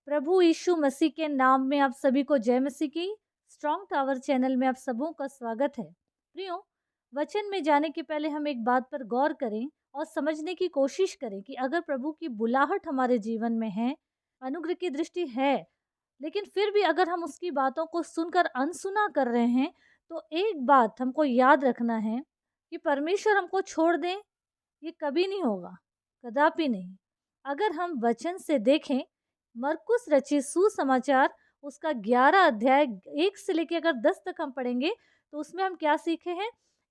प्रभु यीशु मसीह के नाम में आप सभी को जय मसीह की। स्ट्रॉन्ग टावर चैनल में आप सबों का स्वागत है। प्रियो, वचन में जाने के पहले हम एक बात पर गौर करें और समझने की कोशिश करें कि अगर प्रभु की बुलाहट हमारे जीवन में है, अनुग्रह की दृष्टि है, लेकिन फिर भी अगर हम उसकी बातों को सुनकर अनसुना कर रहे हैं, तो एक बात हमको याद रखना है कि परमेश्वर हमको छोड़ दें, ये कभी नहीं होगा, कदापि नहीं। अगर हम वचन से देखें, मरकुस रचित सुसमाचार उसका 11 अध्याय 1 से लेके अगर 10 तक हम पढ़ेंगे, तो उसमें हम क्या सीखे हैं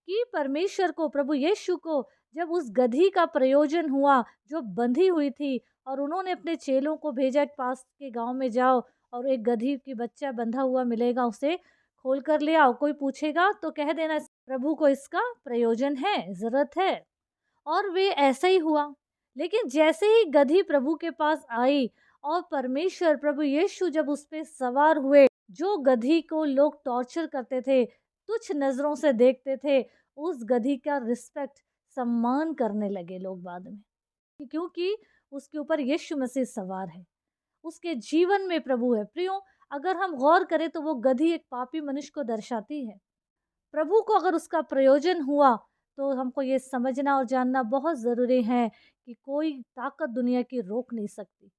कि परमेश्वर को, प्रभु यीशु को जब उस गधी का प्रयोजन हुआ जो बंधी हुई थी, और उन्होंने अपने चेलों को भेजा कि पास के गांव में जाओ और एक गधी की बच्चा बंधा हुआ मिलेगा, उसे खोल कर ले आओ, कोई पूछेगा तो कह देना प्रभु को इसका प्रयोजन है, जरूरत है। और वे ऐसा ही हुआ। लेकिन जैसे ही गधी प्रभु के पास आई और परमेश्वर प्रभु यीशु जब उस पे सवार हुए, जो गधी को लोग टॉर्चर करते थे, तुच्छ नजरों से देखते थे, उस गधी का रिस्पेक्ट, सम्मान करने लगे लोग बाद में, क्योंकि उसके ऊपर यीशु मसीह सवार है, उसके जीवन में प्रभु है। प्रियो, अगर हम गौर करें तो वो गधी एक पापी मनुष्य को दर्शाती है। प्रभु को अगर उसका प्रयोजन हुआ, तो हमको ये समझना और जानना बहुत ज़रूरी है कि कोई ताकत दुनिया की रोक नहीं सकती।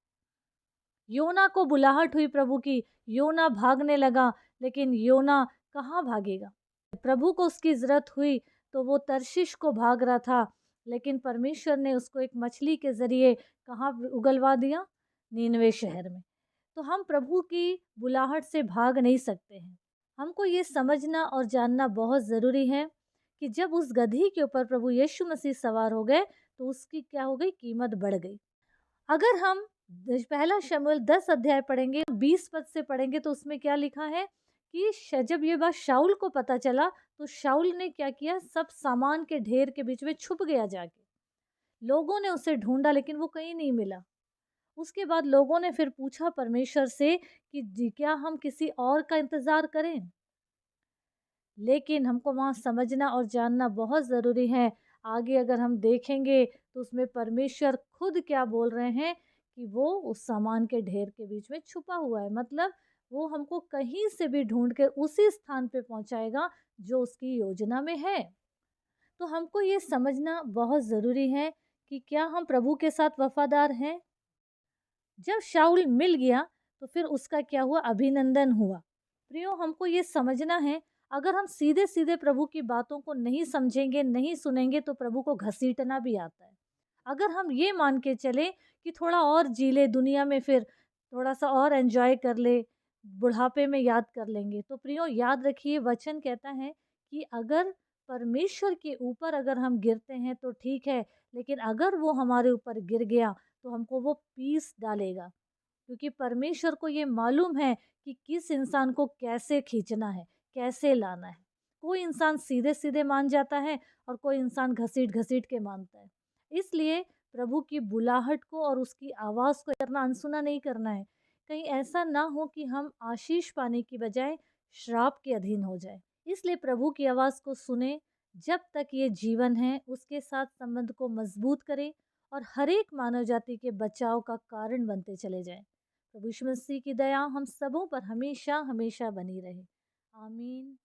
योना को बुलाहट हुई प्रभु की, योना भागने लगा, लेकिन योना कहाँ भागेगा? प्रभु को उसकी ज़रूरत हुई तो वो तर्शीश को भाग रहा था, लेकिन परमेश्वर ने उसको एक मछली के ज़रिए कहाँ उगलवा दिया? नीनवे शहर में। तो हम प्रभु की बुलाहट से भाग नहीं सकते हैं। हमको ये समझना और जानना बहुत ज़रूरी है कि जब उस गधी के ऊपर प्रभु यीशु मसीह सवार हो गए, तो उसकी क्या हो गई? कीमत बढ़ गई। अगर हम पहला शमूएल 10 अध्याय पढ़ेंगे, 20 पद से पढ़ेंगे, तो उसमें क्या लिखा है कि जब ये बात शाऊल को पता चला, तो शाऊल ने क्या किया? सब सामान के ढेर के बीच में छुप गया जाके। लोगों ने उसे ढूंढा, लेकिन वो कहीं नहीं मिला। उसके बाद लोगों ने फिर पूछा परमेश्वर से कि जी क्या हम किसी और का इंतजार करें? लेकिन हमको वहाँ समझना और जानना बहुत ज़रूरी है। आगे अगर हम देखेंगे तो उसमें परमेश्वर खुद क्या बोल रहे हैं कि वो उस सामान के ढेर के बीच में छुपा हुआ है। मतलब वो हमको कहीं से भी ढूंढ कर उसी स्थान पे पहुंचाएगा जो उसकी योजना में है। तो हमको ये समझना बहुत ज़रूरी है कि क्या हम प्रभु के साथ वफादार हैं। जब शाऊल मिल गया, तो फिर उसका क्या हुआ? अभिनंदन हुआ। प्रियो, हमको ये समझना है, अगर हम सीधे सीधे प्रभु की बातों को नहीं समझेंगे, नहीं सुनेंगे, तो प्रभु को घसीटना भी आता है। अगर हम ये मान के चले कि थोड़ा और जी ले दुनिया में, फिर थोड़ा सा और एंजॉय कर ले, बुढ़ापे में याद कर लेंगे, तो प्रियो याद रखिए, वचन कहता है कि अगर परमेश्वर के ऊपर अगर हम गिरते हैं तो ठीक है, लेकिन अगर वो हमारे ऊपर गिर गया तो हमको वो पीस डालेगा, क्योंकि परमेश्वर को ये मालूम है कि किस इंसान को कैसे खींचना है, कैसे लाना है। कोई इंसान सीधे सीधे मान जाता है और कोई इंसान घसीट घसीट के मानता है। इसलिए प्रभु की बुलाहट को और उसकी आवाज़ को करना, अनसुना नहीं करना है। कहीं ऐसा ना हो कि हम आशीष पाने की बजाय श्राप के अधीन हो जाए। इसलिए प्रभु की आवाज़ को सुने, जब तक ये जीवन है उसके साथ संबंध को मजबूत करें और हर एक मानव जाति के बचाव का कारण बनते चले जाएं। प्रभु यीशु मसीह की दया हम सबों पर हमेशा हमेशा बनी रहे। आमीन।